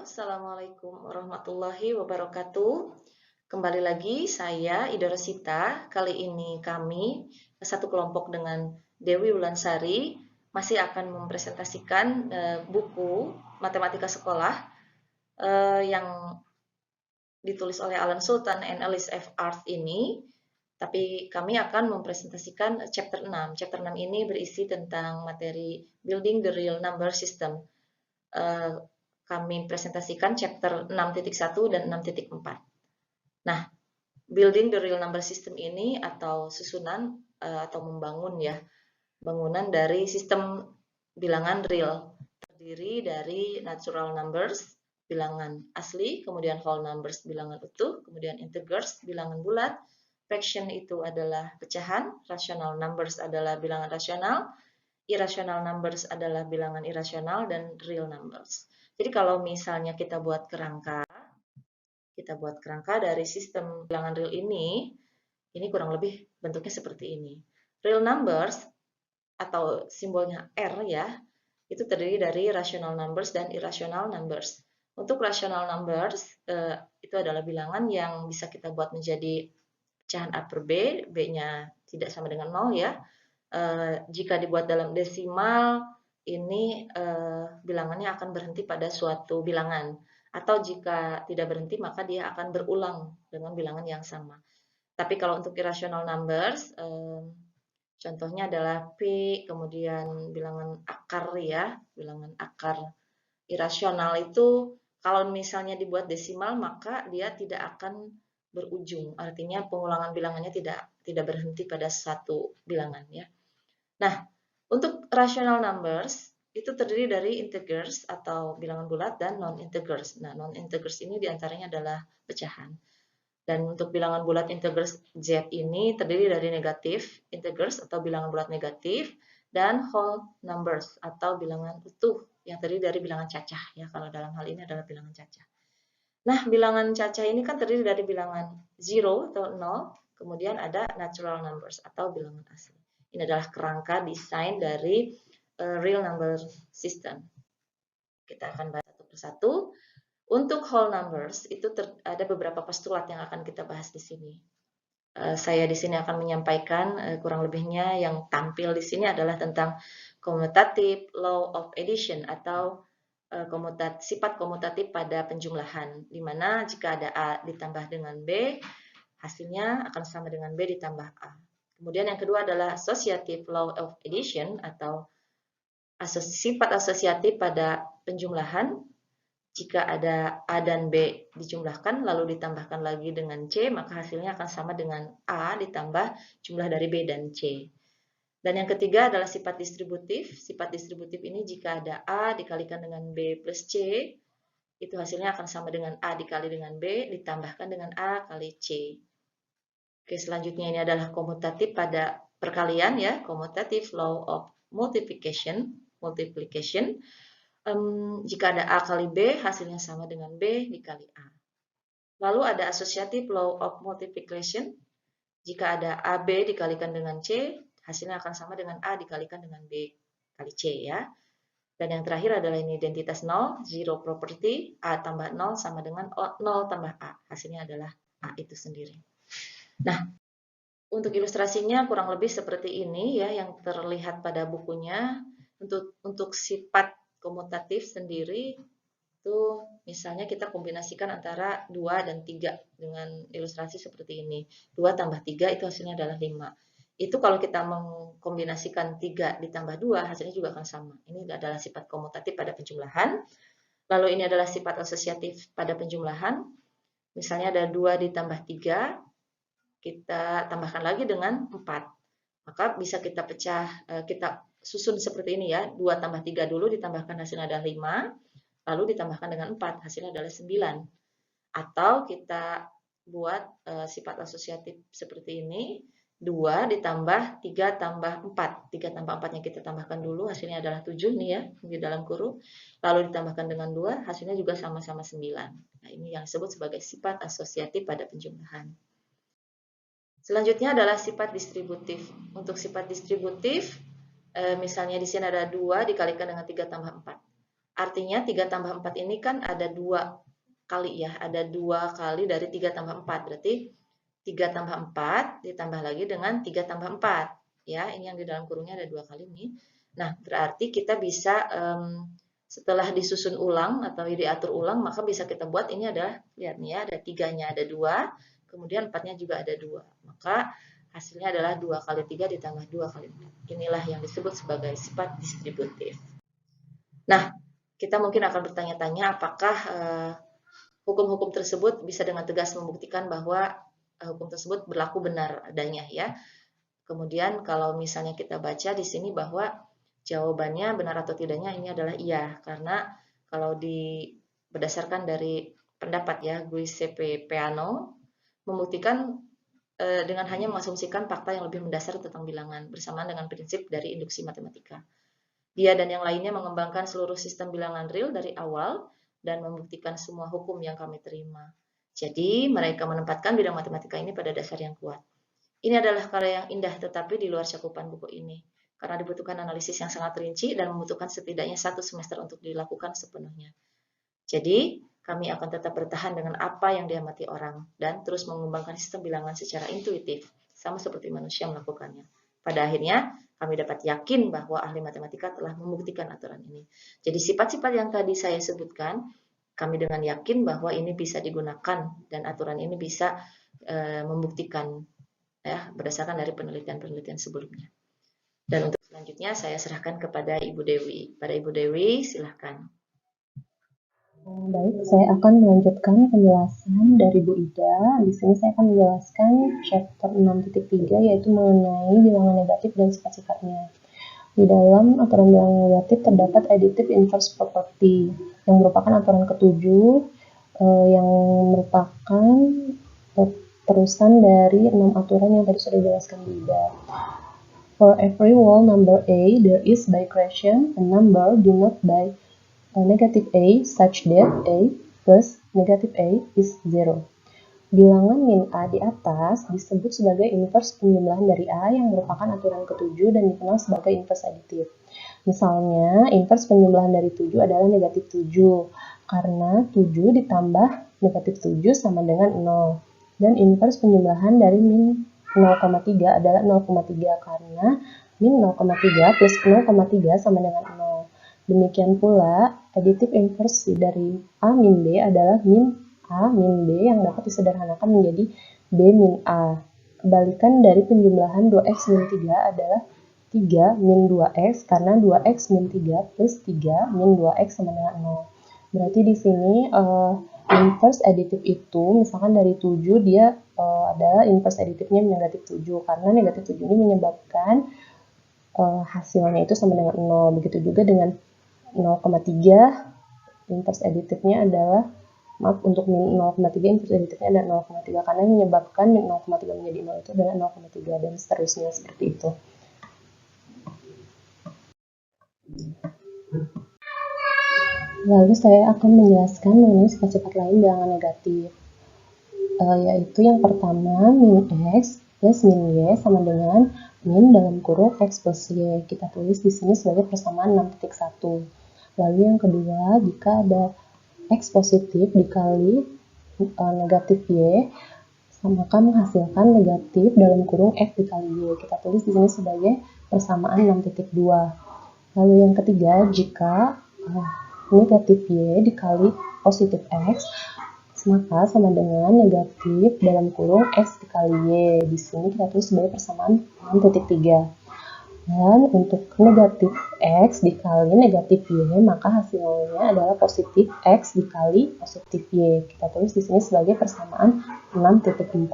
Assalamualaikum warahmatullahi wabarakatuh. Kembali lagi saya Ida Rosita. Kali ini kami satu kelompok dengan Dewi Wulansari masih akan mempresentasikan buku Matematika Sekolah yang ditulis oleh Alan Sultan and Alice F. Arth ini. Tapi kami akan mempresentasikan chapter 6. Chapter 6 ini berisi tentang materi Building the Real Number System. Kami presentasikan chapter 6.1 dan 6.4. Nah, building the real number system ini atau susunan atau membangun ya, bangunan dari sistem bilangan real. Terdiri dari natural numbers, bilangan asli, kemudian whole numbers, bilangan utuh, kemudian integers, bilangan bulat, fraction itu adalah pecahan, rational numbers adalah bilangan rasional, irrational numbers adalah bilangan irasional, dan real numbers. Jadi kalau misalnya kita buat kerangka dari sistem bilangan real ini kurang lebih bentuknya seperti ini. Real numbers atau simbolnya R ya, itu terdiri dari rational numbers dan irrational numbers. Untuk rational numbers, itu adalah bilangan yang bisa kita buat menjadi pecahan A per B, B-nya tidak sama dengan 0 ya. Jika dibuat dalam desimal, ini bilangannya akan berhenti pada suatu bilangan. Atau jika tidak berhenti, maka dia akan berulang dengan bilangan yang sama. Tapi kalau untuk irrational numbers, contohnya adalah P, kemudian bilangan akar ya, bilangan akar irasional itu kalau misalnya dibuat desimal, maka dia tidak akan berujung. Artinya pengulangan bilangannya tidak berhenti pada satu bilangan ya. Nah, untuk rational numbers itu terdiri dari integers atau bilangan bulat dan non-integers. Nah, non-integers ini diantaranya adalah pecahan. Dan untuk bilangan bulat integers Z ini terdiri dari negatif integers atau bilangan bulat negatif dan whole numbers atau bilangan utuh yang terdiri dari bilangan cacah ya. Kalau dalam hal ini adalah bilangan cacah. Nah, bilangan cacah ini kan terdiri dari bilangan 0 atau 0, kemudian ada natural numbers atau bilangan asli. Ini adalah kerangka desain dari real number system. Kita akan bahas satu persatu. Untuk whole numbers itu ada beberapa postulat yang akan kita bahas di sini. Saya di sini akan menyampaikan kurang lebihnya. Yang tampil di sini adalah tentang commutative law of addition atau sifat komutatif pada penjumlahan, di mana jika ada A ditambah dengan B, hasilnya akan sama dengan B ditambah A. Kemudian yang kedua adalah associative law of addition atau sifat asosiatif pada penjumlahan. Jika ada A dan B dijumlahkan lalu ditambahkan lagi dengan C, maka hasilnya akan sama dengan A ditambah jumlah dari B dan C. Dan yang ketiga adalah sifat distributif. Sifat distributif ini jika ada A dikalikan dengan B plus C, itu hasilnya akan sama dengan A dikali dengan B ditambahkan dengan A kali C. Oke, selanjutnya ini adalah komutatif pada perkalian ya, commutative law of multiplication. Jika ada A kali B, hasilnya sama dengan B dikali A. Lalu ada associative law of multiplication. Jika ada AB dikalikan dengan C, hasilnya akan sama dengan A dikalikan dengan B kali C ya. Dan yang terakhir adalah ini identitas 0, zero property, A tambah 0 sama dengan 0 tambah A. Hasilnya adalah A itu sendiri. Nah, untuk ilustrasinya kurang lebih seperti ini ya, yang terlihat pada bukunya. Untuk sifat komutatif sendiri, itu misalnya kita kombinasikan antara 2 dan 3 dengan ilustrasi seperti ini. 2 tambah 3 itu hasilnya adalah 5. Itu kalau kita mengkombinasikan 3 ditambah 2, hasilnya juga akan sama. Ini adalah sifat komutatif pada penjumlahan. Lalu ini adalah sifat asosiatif pada penjumlahan. Misalnya ada 2 ditambah 3, kita tambahkan lagi dengan 4. Maka bisa kita kita susun seperti ini ya. 2 tambah 3 dulu ditambahkan hasilnya adalah 5. Lalu ditambahkan dengan 4, hasilnya adalah 9. Atau kita buat sifat asosiatif seperti ini, 2 ditambah 3 tambah 4. 3 tambah 4-nya kita tambahkan dulu, hasilnya adalah 7 nih ya, di dalam kurung. Lalu ditambahkan dengan 2, hasilnya juga sama-sama 9. Nah, ini yang disebut sebagai sifat asosiatif pada penjumlahan. Selanjutnya adalah sifat distributif. Untuk sifat distributif, misalnya di sini ada 2 dikalikan dengan 3 tambah 4. Artinya 3 tambah 4 ini kan ada 2 kali ya, ada 2 kali dari 3 tambah 4. Berarti 3 tambah 4 ditambah lagi dengan 3 tambah 4. Ya, ini yang di dalam kurungnya ada 2 kali nih. Nah, berarti kita bisa setelah disusun ulang atau diatur ulang, maka bisa kita buat ini adalah, lihat nih ya, ada 3-nya ada 2, kemudian 4-nya juga ada 2. Maka hasilnya adalah 2 kali 3 ditambah 2 kali 4. Inilah yang disebut sebagai sifat distributif. Nah, kita mungkin akan bertanya-tanya apakah hukum-hukum tersebut bisa dengan tegas membuktikan bahwa hukum tersebut berlaku benar adanya ya. Kemudian kalau misalnya kita baca di sini bahwa jawabannya benar atau tidaknya ini adalah iya, karena kalau berdasarkan dari pendapat ya Giuseppe Peano membuktikan dengan hanya mengasumsikan fakta yang lebih mendasar tentang bilangan bersamaan dengan prinsip dari induksi matematika. Dia dan yang lainnya mengembangkan seluruh sistem bilangan real dari awal dan membuktikan semua hukum yang kami terima. Jadi, mereka menempatkan bidang matematika ini pada dasar yang kuat. Ini adalah karya yang indah tetapi di luar cakupan buku ini, karena dibutuhkan analisis yang sangat rinci dan membutuhkan setidaknya 1 semester untuk dilakukan sepenuhnya. Jadi, kami akan tetap bertahan dengan apa yang diamati orang dan terus mengembangkan sistem bilangan secara intuitif, sama seperti manusia melakukannya. Pada akhirnya, kami dapat yakin bahwa ahli matematika telah membuktikan aturan ini. Jadi sifat-sifat yang tadi saya sebutkan, kami dengan yakin bahwa ini bisa digunakan dan aturan ini bisa membuktikan ya berdasarkan dari penelitian-penelitian sebelumnya. Dan untuk selanjutnya saya serahkan kepada Ibu Dewi. Pada Ibu Dewi, silahkan. Baik, saya akan melanjutkan penjelasan dari Bu Ida. Di sini saya akan menjelaskan chapter 6.3 yaitu mengenai bilangan negatif dan sifat-sifatnya. Di dalam aturan bilangan negatif terdapat additive inverse property yang merupakan aturan ketujuh yang merupakan terusan dari 6 aturan yang tadi sudah dijelaskan Bu Ida. For every whole number A, there is by equation a number denoted by negative A such that A plus negative A is 0. Bilangan min A di atas disebut sebagai inverse penjumlahan dari A yang merupakan aturan ketujuh dan dikenal sebagai inverse additive. Misalnya, inverse penjumlahan dari 7 adalah negatif 7, karena 7 ditambah negatif 7 sama dengan 0. Dan inverse penjumlahan dari min 0,3 adalah 0,3, karena min 0,3 plus 0,3 sama dengan 0. Demikian pula, additive inverse dari A min B adalah min A min B yang dapat disederhanakan menjadi B min A. Kebalikan dari penjumlahan 2x min 3 adalah 3 min 2x karena 2x min 3 plus 3 min 2x sama dengan 0. Berarti di sini inverse additive itu misalkan dari 7 dia adalah inverse additive-nya negatif 7 karena negatif 7 ini menyebabkan hasilnya itu sama dengan 0. Begitu juga dengan 0,3 inverse additive-nya adalah untuk min 0,3 inverse additive-nya adalah 0,3 karena yang menyebabkan min 0,3 menjadi 0 itu adalah 0,3 dan seterusnya seperti itu. Lalu saya akan menjelaskan mengenai sifat-sifat lain bilangan negatif, yaitu yang pertama min x plus min y sama dengan min dalam kurung x plus y. Kita tulis di sini sebagai persamaan 6.1. Lalu yang kedua, jika ada x positif dikali negatif y, maka menghasilkan negatif dalam kurung x dikali y. Kita tulis di sini sebagai persamaan 6.2. Lalu yang ketiga, jika negatif y dikali positif x, maka sama dengan negatif dalam kurung x dikali y. Di sini kita tulis sebagai persamaan 6.3. Dan untuk negatif x dikali negatif y, maka hasilnya adalah positif x dikali positif y. Kita tulis di sini sebagai persamaan 6.4.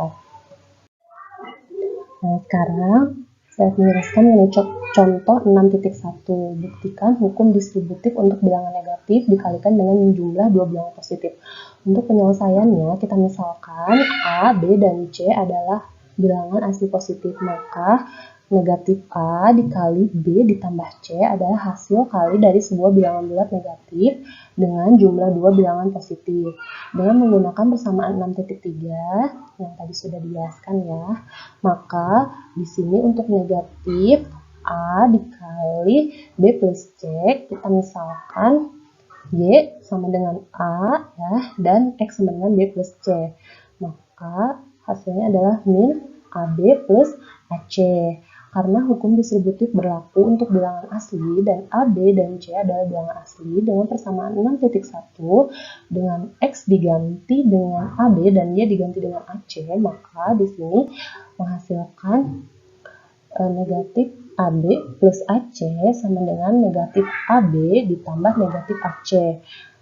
Nah, sekarang saya menjelaskan mengenai contoh 6.1. Buktikan hukum distributif untuk bilangan negatif dikalikan dengan jumlah dua bilangan positif. Untuk penyelesaiannya, kita misalkan A, B, dan C adalah bilangan asli positif, maka negatif A dikali B ditambah C adalah hasil kali dari sebuah bilangan bulat negatif dengan jumlah dua bilangan positif. Dengan menggunakan persamaan 6.3 yang tadi sudah dijelaskan ya, maka di sini untuk negatif A dikali B plus C, kita misalkan Y sama dengan A ya, dan X sama dengan B plus C. Maka hasilnya adalah min AB plus AC. Karena hukum distributif berlaku untuk bilangan asli dan AB dan C adalah bilangan asli dengan persamaan 6.1 dengan X diganti dengan AB dan Y diganti dengan AC, maka di sini menghasilkan negatif AB plus AC sama dengan negatif AB ditambah negatif AC.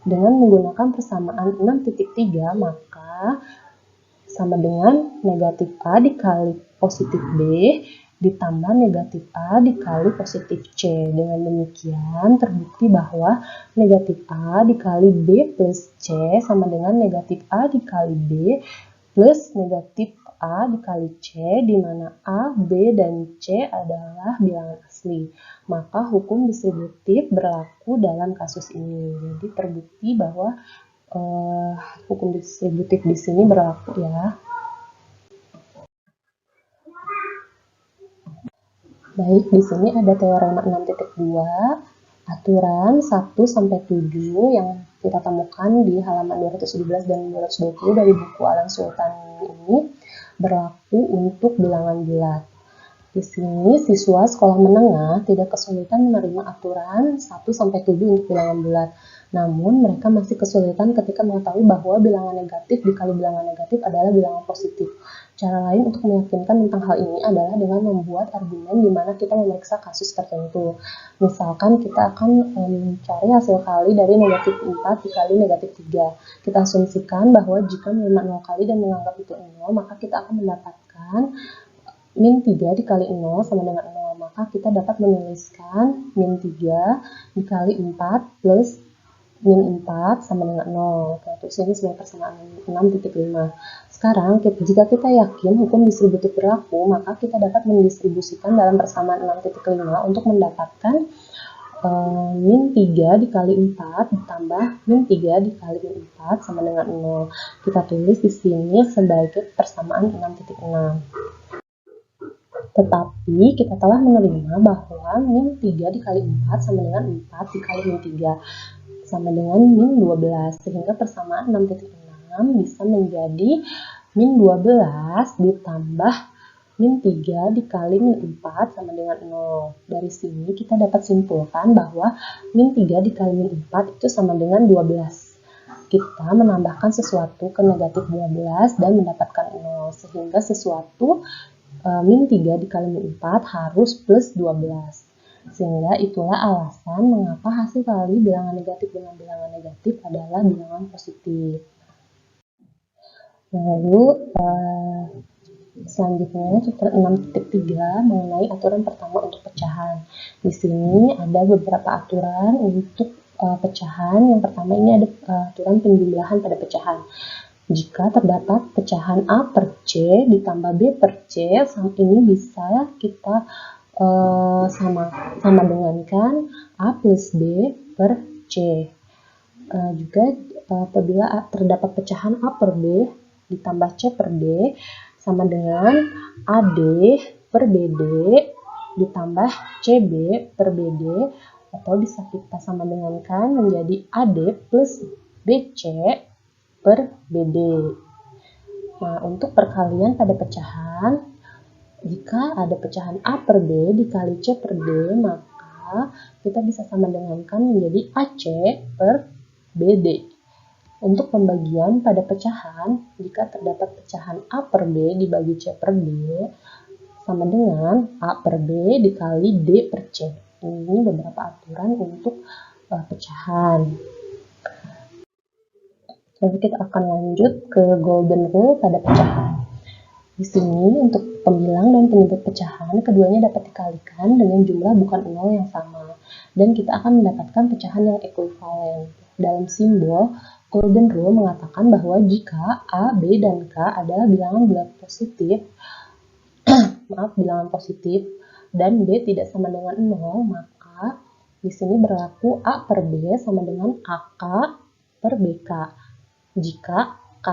Dengan menggunakan persamaan 6.3, maka sama dengan negatif A dikali positif B ditambah negatif A dikali positif C. Dengan demikian terbukti bahwa negatif A dikali B plus C sama dengan negatif A dikali B plus negatif A dikali C, di mana A, B, dan C adalah bilangan asli. Maka hukum distributif berlaku dalam kasus ini. Jadi terbukti bahwa hukum distributif di sini berlaku ya. Baik, di sini ada teorema 6.2, aturan 1-7 yang kita temukan di halaman 217 dan 220 dari buku Alan Sultan ini berlaku untuk bilangan bulat. Di sini siswa sekolah menengah tidak kesulitan menerima aturan 1-7 untuk bilangan bulat. Namun mereka masih kesulitan ketika mengetahui bahwa bilangan negatif dikali bilangan negatif adalah bilangan positif. Cara lain untuk meyakinkan tentang hal ini adalah dengan membuat argumen di mana kita memeriksa kasus tertentu. Misalkan kita akan mencari hasil kali dari negatif 4 dikali negatif 3. Kita asumsikan bahwa jika menerima 0 kali dan menganggap itu 0, maka kita akan mendapatkan min 3 dikali 0 sama dengan 0. Maka kita dapat menuliskan min 3 dikali 4 plus min 4 sama dengan 0. Terus ini sebagai persamaan 6.5. Sekarang, jika kita yakin hukum distributif berlaku, maka kita dapat mendistribusikan dalam persamaan 6.5 untuk mendapatkan min 3 dikali 4 ditambah min 3 dikali min 4 sama dengan 0. Kita tulis di sini sebagai persamaan 6.6. Tetapi kita telah menerima bahwa min 3 dikali 4 sama dengan 4 dikali min 3 sama dengan min 12, sehingga persamaan 6.6 bisa menjadi min 12 ditambah min 3 dikali min 4 sama dengan 0. Dari sini kita dapat simpulkan bahwa min 3 dikali min 4 itu sama dengan 12. Kita menambahkan sesuatu ke negatif 12 dan mendapatkan 0, sehingga sesuatu min 3 dikali min 4 harus plus 12. Sehingga itulah alasan mengapa hasil kali bilangan negatif dengan bilangan negatif adalah bilangan positif. Lalu selanjutnya chapter 6.3 mengenai aturan pertama untuk pecahan. Di sini ada beberapa aturan untuk pecahan. Yang pertama ini ada aturan penjumlahan pada pecahan. Jika terdapat pecahan A per C ditambah B per C, ini bisa kita sama dengankan A plus B per C. Juga apabila terdapat pecahan A per B ditambah C per D sama dengan AD per BD ditambah CB per BD, atau bisa kita sama dengankan menjadi AD plus BC per BD. Nah, untuk perkalian pada pecahan, jika ada pecahan A per B dikali C per D, maka kita bisa sama dengankan menjadi AC per BD. Untuk pembagian pada pecahan, jika terdapat pecahan A per B dibagi C per D, sama dengan A per B dikali D per C. Ini beberapa aturan untuk pecahan. Lalu kita akan lanjut ke golden rule pada pecahan. Di sini untuk pembilang dan penyebut pecahan, keduanya dapat dikalikan dengan jumlah bukan 0 yang sama, dan kita akan mendapatkan pecahan yang ekuivalen. Dalam simbol, golden rule mengatakan bahwa jika A, B, dan K adalah bilangan bulat positif, bilangan positif, dan B tidak sama dengan 0, maka di sini berlaku A per B sama dengan AK per BK. Jika K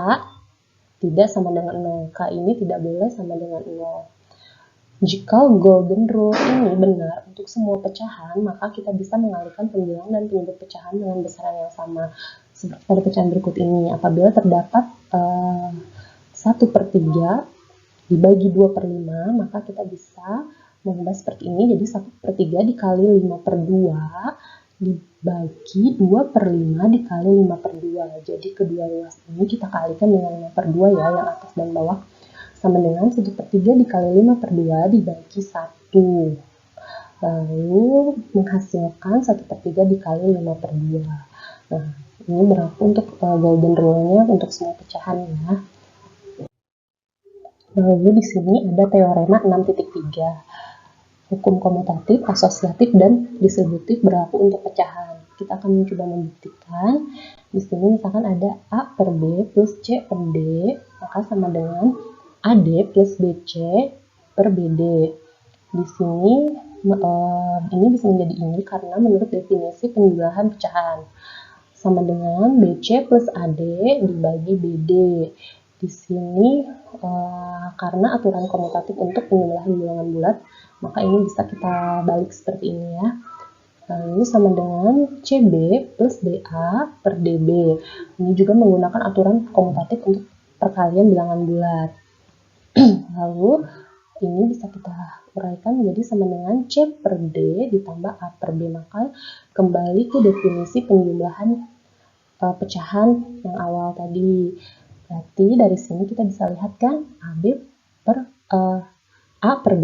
tidak sama dengan 0, K ini tidak boleh sama dengan 0. Jika golden rule ini benar untuk semua pecahan, maka kita bisa mengalihkan pembilang dan penyebut pecahan dengan besaran yang sama. Seperti pada pecahan berikut ini, apabila terdapat 1/3 dibagi 2/5, maka kita bisa mengubah seperti ini, jadi 1/3 dikali 5/2 dibagi 2/5 dikali 5/2. Jadi kedua ruas ini kita kalikan dengan 5/2 ya, yang atas dan bawah, sama dengan 1/3 dikali 5/2 dibagi 1. Lalu menghasilkan 1/3 dikali 5/2. Nah, ini berlaku untuk golden rule-nya untuk semua pecahan ya. Lalu di sini ada teorema 6.3. Hukum komutatif, asosiatif, dan distributif berlaku untuk pecahan. Kita akan mencoba membuktikan. Di sini misalkan ada A per B plus C per D, maka sama dengan AD plus BC per BD. Di sini ini bisa menjadi ini karena menurut definisi penjumlahan pecahan. Sama dengan BC plus AD dibagi BD. Di sini karena aturan komutatif untuk penjumlahan bilangan bulat, maka ini bisa kita balik seperti ini ya. Lalu sama dengan CB plus DA per DB. Ini juga menggunakan aturan komutatif untuk perkalian bilangan bulat. Lalu ini bisa kita uraikan menjadi sama dengan C per D ditambah A per B. Maka kembali ke definisi penjumlahan pecahan yang awal tadi. Berarti dari sini kita bisa lihat kan A per B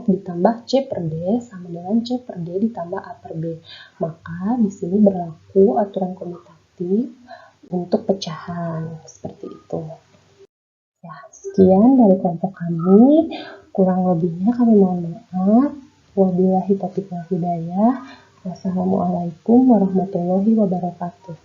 ditambah C per D sama dengan C per D ditambah A per B. Maka di sini berlaku aturan komutatif untuk pecahan seperti itu. Ya, sekian dari kelompok kami. Kurang lebihnya kami mohon maaf. Wabillahi taufiq wal hidayah. Wassalamualaikum warahmatullahi wabarakatuh.